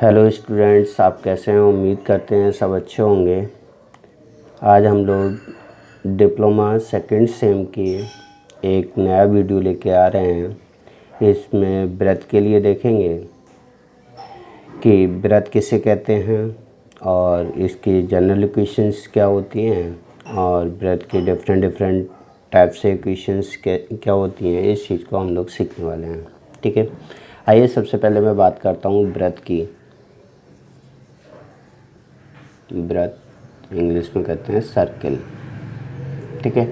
Hello students, आप कैसे हैं? उम्मीद करते हैं सब अच्छे होंगे। आज हम लोग डिप्लोमा सेकंड सेम की एक नया वीडियो लेके आ रहे हैं। इसमें व्रत के लिए देखेंगे कि व्रत किसे कहते हैं और इसकी जनरल इक्वेशंस क्या होती हैं और व्रत के डिफरेंट टाइप से इक्वेशंस क्या होती हैं। इस चीज़ को हम लोग सीखने वाले हैं। ठीक है, आइए सबसे पहले मैं बात करता हूँ व्रत की। व्रत इंग्लिश में कहते हैं सर्किल। ठीक है,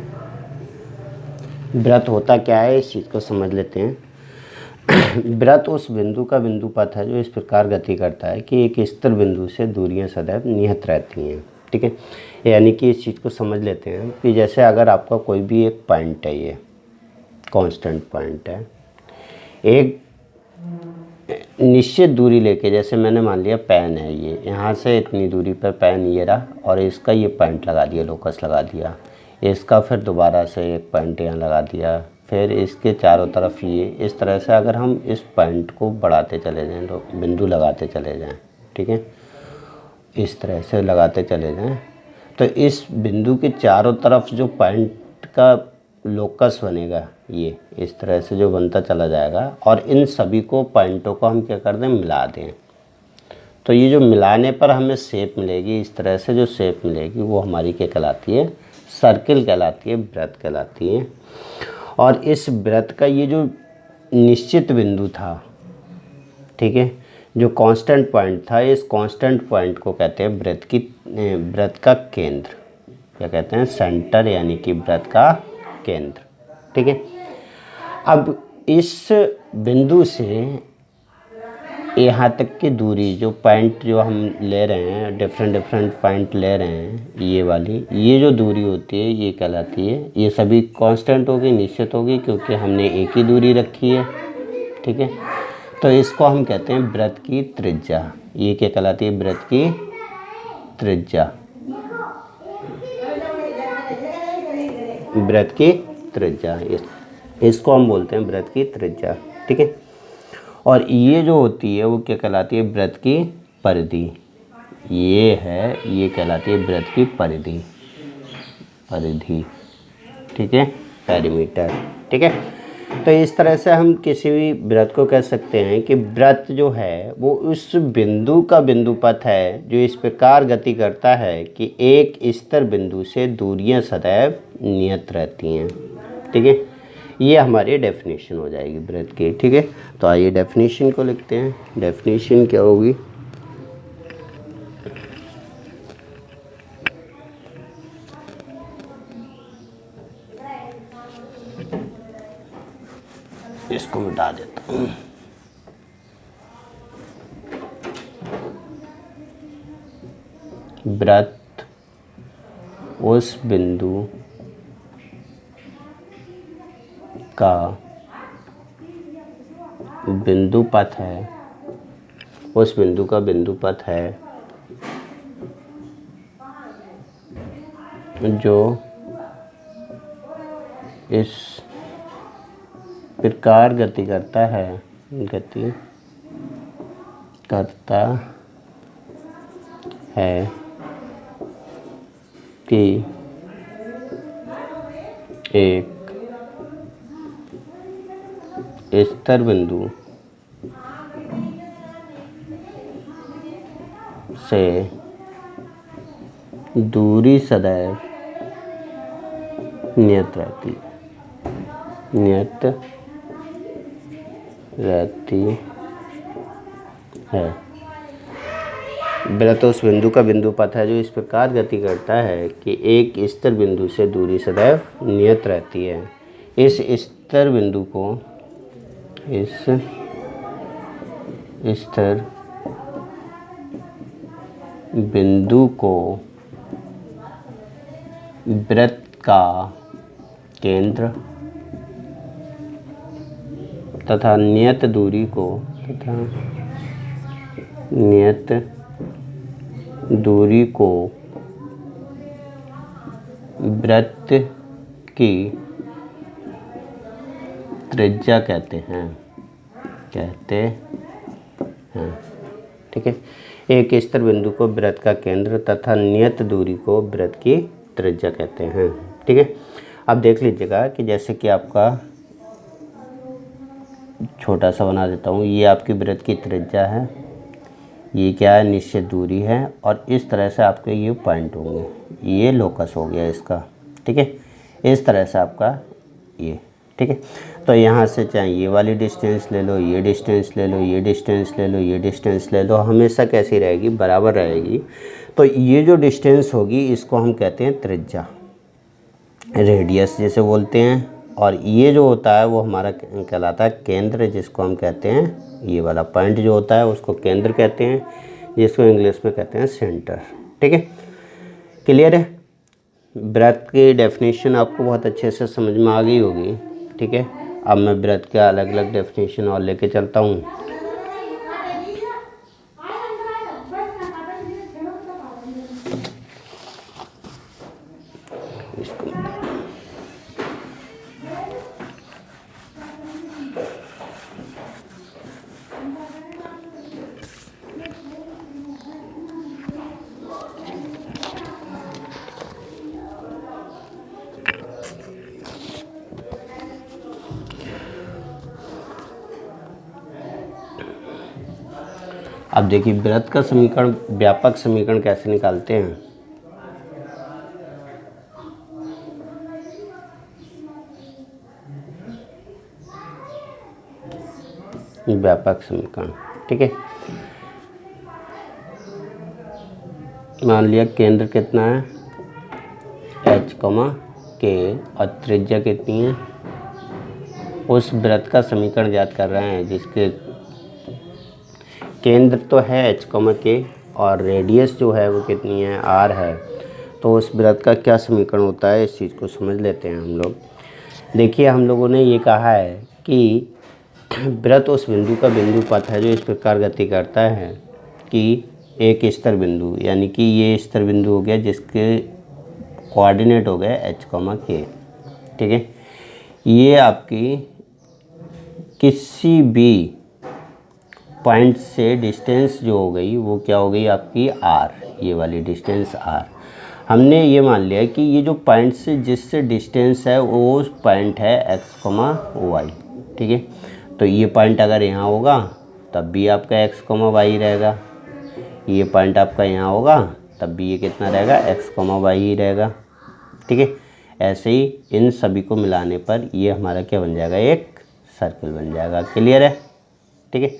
व्रत होता क्या है इस चीज़ को समझ लेते हैं। व्रत उस बिंदु का बिंदु पथ है जो इस प्रकार गति करता है कि एक स्थिर बिंदु से दूरियां सदैव नियत रहती हैं। ठीक है, यानी कि इस चीज़ को समझ लेते हैं कि जैसे अगर आपका कोई भी एक पॉइंट है, ये कांस्टेंट पॉइंट है, एक निश्चित दूरी लेके, जैसे मैंने मान लिया पेन है, ये यहाँ से इतनी दूरी पर पेन ये रहा और इसका ये पॉइंट लगा दिया, लोकस लगा दिया, इसका फिर दोबारा से एक पॉइंट यहाँ लगा दिया, फिर इसके चारों तरफ ये। इस तरह से अगर हम इस पॉइंट को बढ़ाते चले जाएं, तो बिंदु लगाते चले जाएं, ठीक है, इस तरह से लगाते चले जाएं, तो इस बिंदु के चारों तरफ जो पॉइंट का लोकस बनेगा, ये इस तरह से जो बनता चला जाएगा और इन सभी को पॉइंटों को हम क्या कर दें, मिला दें। तो ये जो मिलाने पर हमें शेप मिलेगी, इस तरह से जो शेप मिलेगी वो हमारी क्या कहलाती है, सर्किल कहलाती है, व्रत कहलाती है। और इस व्रत का ये जो निश्चित बिंदु था, ठीक है, जो कांस्टेंट पॉइंट था, इस कांस्टेंट पॉइंट को कहते हैं व्रत का केंद्र। क्या कहते हैं, सेंटर, यानी कि व्रत का केंद्र। ठीक है, अब इस बिंदु से यहाँ तक की दूरी, जो पॉइंट जो हम ले रहे हैं, डिफरेंट पॉइंट ले रहे हैं, ये वाली, ये जो दूरी होती है ये कहलाती है, ये सभी कांस्टेंट होगी, निश्चित होगी, क्योंकि हमने एक ही दूरी रखी है। ठीक है, तो इसको हम कहते हैं व्रत की त्रिज्या। ये क्या कहलाती है, व्रत की त्रिज्या, व्रत की त्रिज्या, इसको हम बोलते हैं व्रत की त्रिज्या। ठीक है, और ये जो होती है वो क्या कहलाती है, व्रत की परिधि। ये है, ये कहलाती है व्रत की परिधि, ठीक है, पेरीमीटर। ठीक है, तो इस तरह से हम किसी भी व्रत को कह सकते हैं कि व्रत जो है वो उस बिंदु का बिंदु पथ है जो इस प्रकार गति करता है कि एक स्थिर बिंदु से दूरियां सदैव नियत रहती हैं। ठीक है, ये हमारी डेफिनेशन हो जाएगी व्रत की। ठीक है, तो आइए डेफिनेशन को लिखते हैं। डेफिनेशन क्या होगी, इसको मिटा देता हूँ। व्रत उस बिंदु का बिंदु पथ है, उस बिंदु का बिंदु पथ है जो इस प्रकार गति करता है कि एक स्थिर बिंदु से दूरी सदैव नियत रहती है। व्रत उस बिंदु का बिंदु पथ है जो इस प्रकार गति करता है कि एक स्थिर बिंदु से दूरी सदैव नियत रहती है। इस स्थिर बिंदु को, इस स्थिर बिंदु को व्रत का केंद्र तथा नियत दूरी को व्रत की त्रिज्या कहते हैं। ठीक है। एक स्थिर बिंदु को वृत्त का केंद्र तथा नियत दूरी को वृत्त की त्रिज्या कहते हैं। ठीक है। अब देख लीजिएगा कि जैसे कि आपका छोटा सा बना देता हूँ, ये आपकी वृत्त की त्रिज्या है, ये क्या है, निश्चित दूरी है, और इस तरह से आपके ये पॉइंट होंगे, ये लोकस हो गया इसका। ठीक है, इस तरह से आपका ये। ठीक है, तो यहाँ से चाहे ये वाली डिस्टेंस ले लो, ये डिस्टेंस ले लो, ये डिस्टेंस ले लो, ये डिस्टेंस ले लो, हमेशा कैसी रहेगी, बराबर रहेगी। तो ये जो डिस्टेंस होगी इसको हम कहते हैं त्रिज्या, रेडियस जैसे बोलते हैं, और ये जो होता है वो हमारा कहलाता है केंद्र, जिसको हम कहते हैं, ये वाला पॉइंट जो होता है उसको केंद्र कहते हैं, जिसको इंग्लिश में कहते हैं सेंटर। ठीक है, क्लियर है। वृत्त की डेफिनेशन आपको बहुत अच्छे से समझ में आ गई होगी। ठीक है, अब मैं वृत्त के अलग अलग डेफिनेशन और लेके चलता हूँ। अब देखिए वृत्त का समीकरण, व्यापक समीकरण कैसे निकालते हैं। व्यापक समीकरण, ठीक है, मान लिया केंद्र कितना है h, k, और त्रिज्या कितनी है, उस वृत्त का समीकरण ज्ञात कर रहे हैं जिसके केंद्र तो है h, k, और रेडियस जो है वो कितनी है, r है। तो उस वृत्त का क्या समीकरण होता है, इस चीज़ को समझ लेते हैं हम लोग। देखिए हम लोगों ने ये कहा है कि वृत्त उस बिंदु का बिंदु पथ है जो इस प्रकार गति करता है कि एक स्थिर बिंदु, यानी कि ये स्थिर बिंदु हो गया जिसके कोऑर्डिनेट हो गए h, k। ठीक है, ये आपकी किसी भी पॉइंट से डिस्टेंस जो हो गई वो क्या हो गई आपकी r, ये वाली डिस्टेंस r। हमने ये मान लिया कि ये जो पॉइंट से जिससे डिस्टेंस है वो पॉइंट है x, y। ठीक है, तो ये पॉइंट अगर यहाँ होगा तब भी आपका x, y रहेगा, ये पॉइंट आपका यहाँ होगा तब भी ये कितना रहेगा, x, y ही रहेगा। ठीक है, ऐसे ही इन सभी को मिलाने पर ये हमारा क्या बन जाएगा, एक सर्कल बन जाएगा। क्लियर है। ठीक है,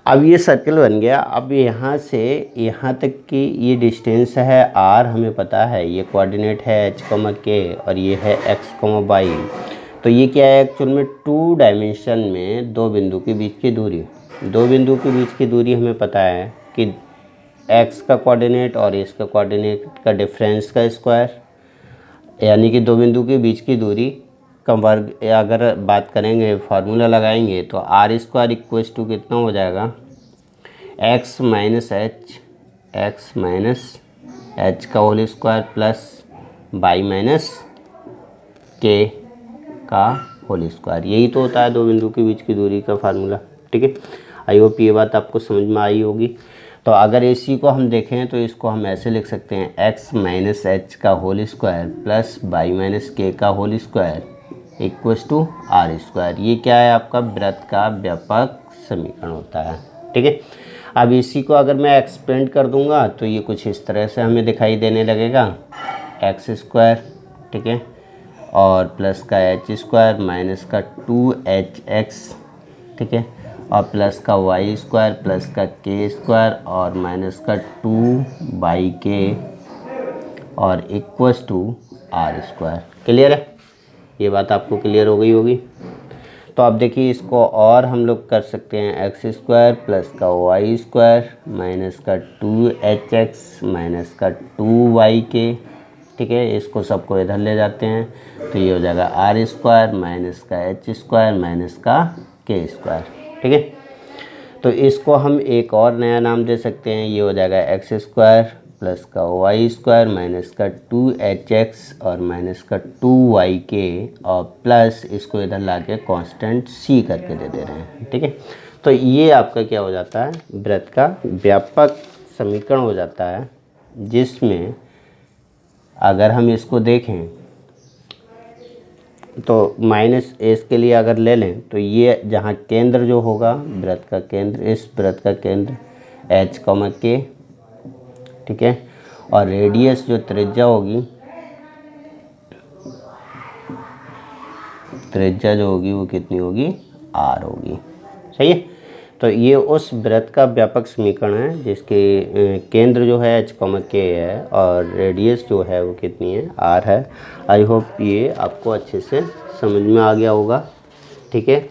अब ये सर्कल बन गया। अब यहाँ से यहाँ तक की ये डिस्टेंस है r, हमें पता है ये कोऑर्डिनेट है h, k, और ये है x, y। तो ये क्या है, एक्चुअल में 2 डायमेंशन में दो बिंदु के बीच की दूरी, दो बिंदु के बीच की दूरी हमें पता है कि x का कोऑर्डिनेट और इसका कोऑर्डिनेट का डिफरेंस का स्क्वायर, यानी कि दो बिंदु के बीच की दूरी का वर्ग। अगर बात करेंगे, फार्मूला लगाएंगे तो r स्क्वायर इक्वल्स टू कितना हो जाएगा, x माइनस एच का whole square plus y minus k का होल स्क्वायर। यही तो होता है दो बिंदु के बीच की दूरी का फार्मूला। ठीक है, आई होप ये बात आपको समझ में आई होगी। तो अगर इसी को हम देखें तो इसको हम ऐसे लिख सकते हैं, x माइनस एच का whole square plus y minus k का whole square equals to r square. ये क्या है, आपका वृत्त का व्यापक समीकरण होता है। ठीक है, अब इसी को अगर मैं एक्सपेंड कर दूंगा तो ये कुछ इस तरह से हमें दिखाई देने लगेगा, एक्स स्क्वायर, ठीक है, और प्लस का एच स्क्वायर माइनस का 2hx, ठीक है, और प्लस का वाई स्क्वायर प्लस का के स्क्वायर और माइनस का 2yk और equals to r square. Clear है, ये बात आपको क्लियर हो गई होगी। तो अब देखिए इसको और हम लोग कर सकते हैं, एक्स स्क्वायर प्लस का वाई स्क्वायर माइनस का 2hx माइनस का 2yk। ठीक है, इसको सबको इधर ले जाते हैं तो ये हो जाएगा r स्क्वायर माइनस का h स्क्वायर माइनस का k स्क्वायर। ठीक है, तो इसको हम एक और नया नाम दे सकते हैं, ये हो जाएगा एक्स स्क्वायर प्लस का वाई स्क्वायर माइनस का 2hx और माइनस का 2yk और प्लस इसको इधर ला के कॉन्स्टेंट c करके दे रहे हैं। ठीक है, तो ये आपका क्या हो जाता है, वृत्त का व्यापक समीकरण हो जाता है, जिसमें अगर हम इसको देखें तो माइनस एस के लिए अगर ले लें तो ये जहाँ केंद्र जो होगा वृत्त का केंद्र, इस वृत्त का केंद्र एच कॉमा के, ठीक है, और रेडियस जो त्रिज्या होगी, त्रिज्या जो होगी वो कितनी होगी, आर होगी। सही है। तो ये उस वृत्त का व्यापक समीकरण है जिसके केंद्र जो है एच कॉमा के है और रेडियस जो है वो कितनी है, आर है। आई होप ये आपको अच्छे से समझ में आ गया होगा। ठीक है,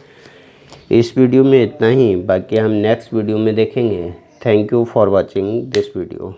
इस वीडियो में इतना ही, बाकी हम नेक्स्ट वीडियो में देखेंगे। Thank you for watching this video.